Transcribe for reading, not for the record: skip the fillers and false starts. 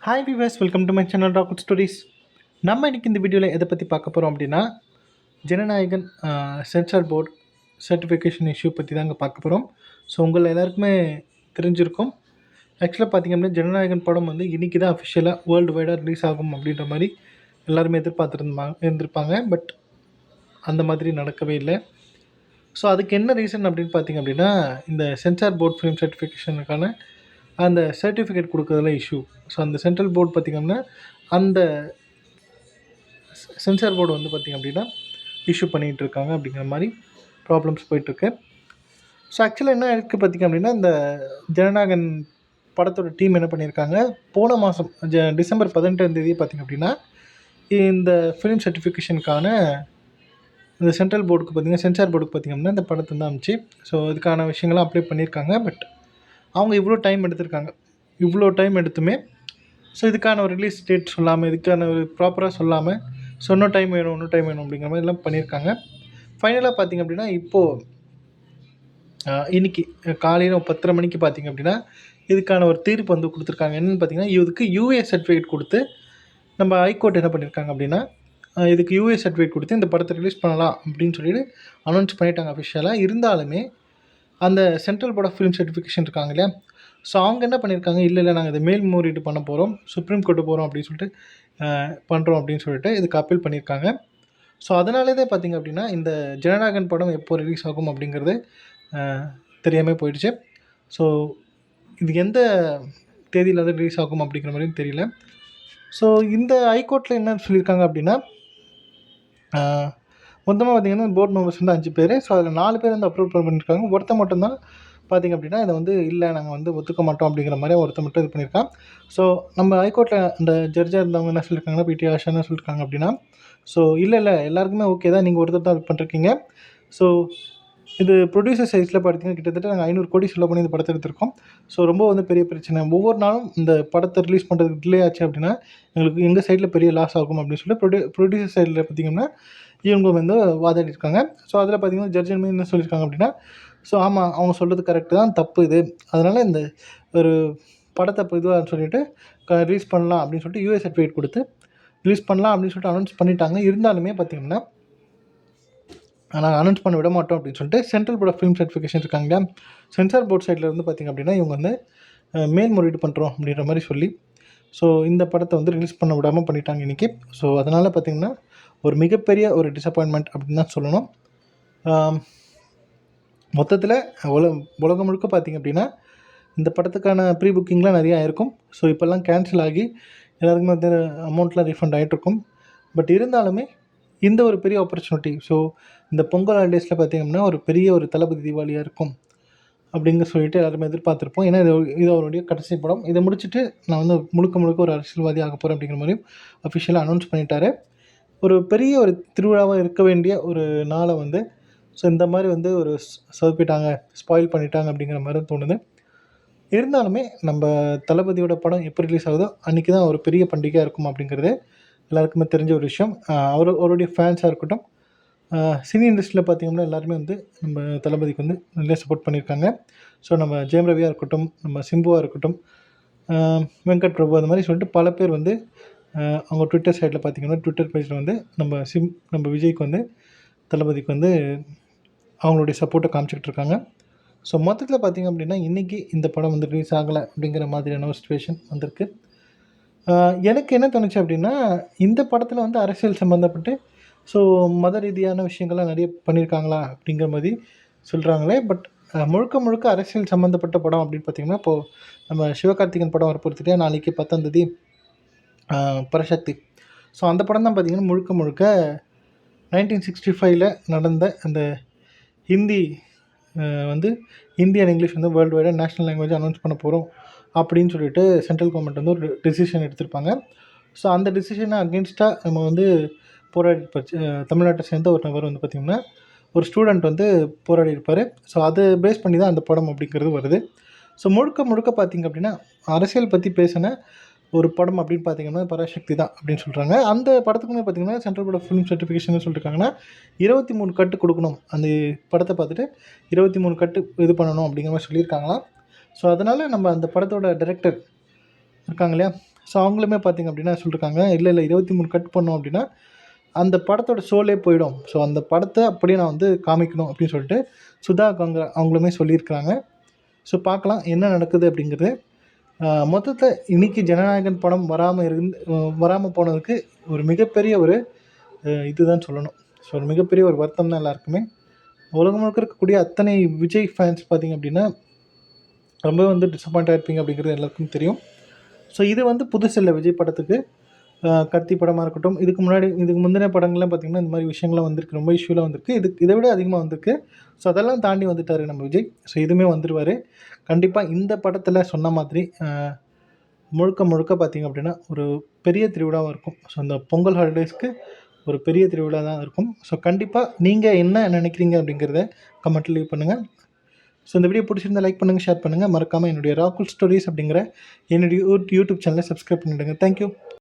Hi viewers, welcome to my channel rocket stories. நம்ம இன்றைக்கி இந்த வீடியோவில் எதை பற்றி பார்க்க போகிறோம் அப்படின்னா, Jananayagan censor board certification issue பற்றி தாங்க பார்க்க போகிறோம். ஸோ உங்கள் எல்லாருக்குமே தெரிஞ்சிருக்கும். ஆக்சுவலாக பார்த்திங்க அப்படின்னா, ஜனநாயகன் படம் வந்து இன்றைக்கி தான் அஃபிஷியலாக வேர்ல்டு வைடாக ரிலீஸ் ஆகும் அப்படின்ற மாதிரி எல்லாருமே இருந்திருப்பாங்க. பட் அந்த மாதிரி நடக்கவே இல்லை. ஸோ அதுக்கு என்ன ரீசன் அப்படின்னு பார்த்திங்க அப்படின்னா, இந்த சென்சார் போர்ட் ஃபிலிம் சர்டிஃபிகேஷனுக்கான அந்த சர்டிஃபிகேட் கொடுக்குறதுல இஷ்யூ. ஸோ அந்த சென்ட்ரல் போர்டு பார்த்திங்கன்னா, அந்த சென்சார் போர்டு வந்து பார்த்திங்க அப்படின்னா இஷ்யூ பண்ணிகிட்டு இருக்காங்க அப்படிங்கிற மாதிரி ப்ராப்ளம்ஸ் போயிட்டுருக்கு. ஸோ ஆக்சுவலாக என்ன இருக்குது பார்த்திங்க அப்படின்னா, இந்த ஜனநாயகன் படத்தோட டீம் என்ன பண்ணியிருக்காங்க, போன மாதம் டிசம்பர் 18 பார்த்திங்க அப்படின்னா, இந்த ஃபிலிம் சர்டிஃபிகேஷனுக்கான இந்த சென்ட்ரல் போர்டுக்கு பார்த்திங்கன்னா, சென்சார் போர்டுக்கு பார்த்திங்க அப்படின்னா இந்த படத்தை வந்து அனுப்பிச்சு ஸோ இதுக்கான விஷயங்கள்லாம் அப்ளை பண்ணியிருக்காங்க. பட் அவங்க இவ்வளோ டைம் எடுத்திருக்காங்க. இவ்வளோ டைம் எடுத்துமே ஸோ இதுக்கான ஒரு ரிலீஸ் டேட் சொல்லாமல், இதுக்கான ஒரு ப்ராப்பராக சொல்லாமல், ஸோ இன்னும் டைம் வேணும் அப்படிங்கிற மாதிரிலாம் பண்ணியிருக்காங்க. ஃபைனலாக பார்த்திங்க அப்படின்னா, இப்போது இன்றைக்கி காலையில் 10:30 மணிக்கு பார்த்திங்க அப்படின்னா இதுக்கான ஒரு தீர்ப்பு வந்து கொடுத்துருக்காங்க. என்னென்னு பார்த்திங்கன்னா, இதுக்கு யூஏ சர்டிஃபிகேட் கொடுத்து நம்ம ஹைகோர்ட் என்ன பண்ணியிருக்காங்க அப்படின்னா, இதுக்கு யூஏ சர்டிஃபிகேட் கொடுத்து இந்த படத்தை ரிலீஸ் பண்ணலாம் அப்படின்னு சொல்லிட்டு அனௌன்ஸ் பண்ணிட்டாங்க அஃபிஷியலாக. இருந்தாலுமே அந்த central board of film certification இருக்காங்க இல்லையா, ஸோ அவங்க என்ன பண்ணியிருக்காங்க, இல்லை நாங்கள் இதை மேல்முறையீடு பண்ண போகிறோம், சுப்ரீம் கோர்ட்டு போகிறோம் அப்படின்னு சொல்லிட்டு பண்ணுறோம் அப்படின்னு சொல்லிட்டு இதுக்கு அப்பீல் பண்ணியிருக்காங்க. ஸோ அதனாலே தான் பார்த்திங்க அப்படின்னா, இந்த ஜனநாயகன் படம் எப்போ ரிலீஸ் ஆகும் அப்படிங்கிறது தெரியாமல் போயிடுச்சு. ஸோ இது எந்த தேதியில் வந்து ரிலீஸ் ஆகும் அப்படிங்கிற மாதிரியும் தெரியல. ஸோ இந்த ஹைகோர்ட்டில் என்ன சொல்லியிருக்காங்க அப்படின்னா, மொத்தமாக பார்த்திங்கன்னா போர்டு மெம்பர்ஸ் வந்து 5 பேர். ஸோ அதில் 4 பேர் வந்து அப்ரூவ் பண்ணியிருக்காங்க. ஒருத்தர் மட்டும்தான் பார்த்திங்க அப்படின்னா இதை வந்து இல்லை நாங்கள் வந்து ஒத்துக்க மாட்டோம் அப்படிங்கிற மாதிரி ஒருத்தர் மட்டும் இது பண்ணியிருக்கான். ஸோ நம்ம ஹைகோர்ட்டில் அந்த ஜட்ஜாக இருந்தவங்க என்ன சொல்லியிருக்காங்கன்னா, பிடி ஆஷா என்ன சொல்லியிருக்காங்க அப்படின்னா, ஸோ இல்லை எல்லாருக்குமே ஓகே தான், நீங்கள் ஒருத்தர் தான் இது பண்ணிருக்கீங்க. ஸோ இது ப்ரொடியூசர் சைஸில் பார்த்திங்கன்னா கிட்டத்தட்ட நாங்கள் 500 கோடி செலவு பண்ணி இந்த படத்தை எடுத்திருக்கோம். ஸோ ரொம்ப வந்து பெரிய பிரச்சனை. ஒவ்வொரு நாளும் இந்த படத்தை ரிலீஸ் பண்ணுறதுக்கு டிலே ஆச்சு அப்படின்னா எங்களுக்கு எங்கள் சைடில் பெரிய லாஸ் ஆகும் அப்படின்னு சொல்லிட்டு ப்ரொடியூசர் சைடில் பார்த்திங்கன்னா இவங்க வந்து வாதாடி இருக்காங்க. ஸோ அதில் பார்த்திங்கன்னா ஜட்ஜன் என்ன சொல்லியிருக்காங்க அப்படின்னா, ஸோ ஆமாம் அவங்க சொல்கிறது கரெக்டு தான், தப்பு இது, அதனால் இந்த ஒரு படத்தை இப்போ இதுவாக சொல்லிவிட்டு ரிலீஸ் பண்ணலாம் அப்படின்னு சொல்லிட்டு யூஏ சர்டிஃபிகேட் கொடுத்து ரிலீஸ் பண்ணலாம் அப்படின்னு சொல்லிட்டு அனௌன்ஸ் பண்ணிட்டாங்க. இருந்தாலுமே பார்த்திங்கன்னா நாங்கள் அனௌன்ஸ் பண்ண விட மாட்டோம் அப்படின்னு சொல்லிட்டு central board of film certification இருக்காங்க இல்லையா, சென்சார் போர்ட் சைடில் இருந்து பார்த்திங்க அப்படின்னா இவங்க வந்து மேல்முறையீடு பண்ணுறோம் அப்படின்ற மாதிரி சொல்லி ஸோ இந்த படத்தை வந்து ரிலீஸ் பண்ண விடாமல் பண்ணிட்டாங்க இன்றைக்கி. ஸோ அதனால் பார்த்திங்கன்னா ஒரு மிகப்பெரிய ஒரு டிசப்பாயின்மெண்ட் அப்படின்னு தான் சொல்லணும். மொத்தத்தில் உலகம் முழுக்க பார்த்திங்க அப்படின்னா இந்த படத்துக்கான ப்ரீ புக்கிங்லாம் நிறையா ஆயிருக்கும். ஸோ இப்போல்லாம் கேன்சல் ஆகி எல்லாருக்குமே வந்து அமௌண்ட்லாம் ரீஃபண்ட் ஆகிட்ருக்கும். பட் இருந்தாலுமே இந்த ஒரு பெரிய ஆப்பர்ச்சுனிட்டி, ஸோ இந்த பொங்கல் ஹாலிடேஸில் பார்த்திங்க அப்படின்னா ஒரு பெரிய ஒரு தளபதி தீபாவளியாக இருக்கும் அப்படிங்க சொல்லிட்டு எல்லாருமே எதிர்பார்த்துருப்போம். ஏன்னா இது அவருடைய கடைசி படம். இதை முடிச்சுட்டு நான் வந்து முழுக்க ஒரு அரசியல்வாதி ஆக போகிறேன் அப்படிங்கிற மாதிரியும் அஃபிஷியலாக அனௌன்ஸ் பண்ணிட்டாரு. ஒரு பெரிய ஒரு திருவிழாவாக இருக்க வேண்டிய ஒரு நாளை வந்து ஸோ இந்த மாதிரி வந்து ஒரு சொதப்பிட்டாங்க, ஸ்பாயில் பண்ணிட்டாங்க அப்படிங்கிற மாதிரி தோணுது. இருந்தாலுமே நம்ம தளபதியோட படம் எப்போ ரிலீஸ் ஆகுதோ அன்றைக்கி தான் ஒரு பெரிய பண்டிகையாக இருக்கும் அப்படிங்கிறது எல்லாருக்குமே தெரிஞ்ச ஒரு விஷயம். அவருடைய ஃபேன்ஸாக இருக்கட்டும், சினி இண்டஸ்ட்ரியில் பார்த்திங்கன்னா எல்லாருமே வந்து நம்ம தளபதிக்கு வந்து நல்லா சப்போர்ட் பண்ணியிருக்காங்க. ஸோ நம்ம ஜெயம் ரவியாக இருக்கட்டும், நம்ம சிம்புவாக இருக்கட்டும், வெங்கட் பிரபு, அந்த மாதிரி சொல்லிட்டு பல பேர் வந்து அவங்க ட்விட்டர் சைடில் பார்த்திங்கன்னா ட்விட்டர் பேஜில் வந்து நம்ம விஜய்க்கு வந்து தளபதிக்கு வந்து அவங்களுடைய சப்போர்ட்டை காமிச்சிக்கிட்டு இருக்காங்க. ஸோ மொத்தத்தில் பார்த்திங்க அப்படின்னா இன்றைக்கி இந்த படம் வந்து ரிலீஸ் ஆகலை அப்படிங்கிற மாதிரியான ஒரு சிச்சுவேஷன் வந்திருக்கு. எனக்கு என்ன தோணுச்சு அப்படின்னா, இந்த படத்தில் வந்து அரசியல் சம்மந்தப்பட்டு ஸோ மத ரீதியான விஷயங்கள்லாம் நிறைய பண்ணியிருக்காங்களா அப்படிங்கிற மாதிரி சொல்கிறாங்களே. பட் முழுக்க அரசியல் சம்மந்தப்பட்ட படம் அப்படின்னு பார்த்திங்கன்னா, இப்போது நம்ம சிவகார்த்திகேயன் படம் வரப்போகிறதுலையா நாளைக்கு 10ஆம் பரசக்தி. ஸோ அந்த படம் தான் பார்த்திங்கன்னா முழுக்க 1965 நடந்த அந்த ஹிந்தி வந்து ஹிந்தி அண்ட் இங்கிலீஷ் வந்து வேர்ல்டு வைடாக நேஷ்னல் லாங்குவேஜ் அனௌன்ஸ் பண்ண போகிறோம் அப்படின்னு சொல்லிட்டு சென்ட்ரல் கவர்மெண்ட் வந்து ஒரு டெசிஷன் எடுத்திருப்பாங்க. ஸோ அந்த டெசிஷனை அகென்ஸ்டாக நம்ம வந்து போராடி தமிழ்நாட்டை சேர்ந்த ஒரு நபர் வந்து பார்த்திங்கன்னா ஒரு ஸ்டூடெண்ட் வந்து போராடி இருப்பார். ஸோ அதை பேஸ் பண்ணி தான் அந்த படம் அப்படிங்கிறது வருது. ஸோ முழுக்க பார்த்திங்க அப்படின்னா அரசியல் பற்றி பேசின ஒரு படம் அப்படின்னு பார்த்திங்கன்னா பராசக்தி தான் அப்படின்னு சொல்கிறாங்க. அந்த படத்துக்குமே பார்த்திங்கன்னா central board of film certification சொல்லியிருக்காங்கன்னா 23 கட்டு கொடுக்கணும், அந்த படத்தை பார்த்துட்டு 23 கட்டு இது பண்ணணும் அப்படிங்கிற மாதிரி சொல்லியிருக்காங்களாம். ஸோ அதனால் நம்ம அந்த படத்தோட டைரக்டர் இருக்காங்க இல்லையா, ஸோ அவங்களுமே பார்த்திங்க அப்படின்னா சொல்லியிருக்காங்க, இல்லை 23 கட் பண்ணோம் அப்படின்னா அந்த படத்தோட சோலே போயிடும். ஸோ அந்த படத்தை அப்படியே நான் வந்து காமிக்கணும் அப்படின்னு சொல்லிட்டு சுதா அவங்களுமே சொல்லியிருக்கிறாங்க. ஸோ பார்க்கலாம் என்ன நடக்குது அப்படிங்கிறது. மொத்தத்தில் இன்றைக்கி ஜனநாயகன் படம் வராமல் போனதுக்கு ஒரு மிகப்பெரிய ஒரு இதுதான் சொல்லணும். ஸோ ஒரு மிகப்பெரிய ஒரு வருத்தம் தான் எல்லாருக்குமே. உலகம் முழுக்க இருக்கக்கூடிய அத்தனை விஜய் ஃபேன்ஸ் பார்த்திங்க அப்படின்னா ரொம்ப வந்து டிசப்பாயிண்ட் ஆகிருப்பீங்க அப்படிங்கிறது எல்லாருக்கும் தெரியும். ஸோ இது வந்து புதுசில்லை விஜய் படத்துக்கு. கத்தி படமாக இருக்கட்டும், இதுக்கு முந்தின படங்கள்லாம் பார்த்திங்கன்னா இந்த மாதிரி விஷயங்கள்லாம் வந்திருக்கு, ரொம்ப இஷ்யூலாம் வந்திருக்கு. இதை விட அதிகமாக வந்திருக்கு. ஸோ அதெல்லாம் தாண்டி வந்துட்டார் நம்ம விஜய். ஸோ இதுவுமே வந்துடுவார் கண்டிப்பாக. இந்த படத்தில் சொன்ன மாதிரி முழுக்க பார்த்திங்க அப்படின்னா ஒரு பெரிய திருவிழாவாக இருக்கும். ஸோ அந்த பொங்கல் ஹாலிடேஸ்க்கு ஒரு பெரிய திருவிழா தான் இருக்கும். ஸோ கண்டிப்பாக நீங்கள் என்ன நினைக்கிறீங்க அப்படிங்கிறத கமெண்ட்டில் லீவ் பண்ணுங்கள். ஸோ இந்த வீடியோ பிடிச்சிருந்தால் லைக் பண்ணுங்கள், ஷேர் பண்ணுங்கள். மறக்காமல் என்னுடைய ராகுல் ஸ்டோரிஸ் அப்படிங்கிற என்னுடைய யூடியூப் சேனலை சப்ஸ்கிரைப் பண்ணிவிடுங்க. தேங்க்யூ.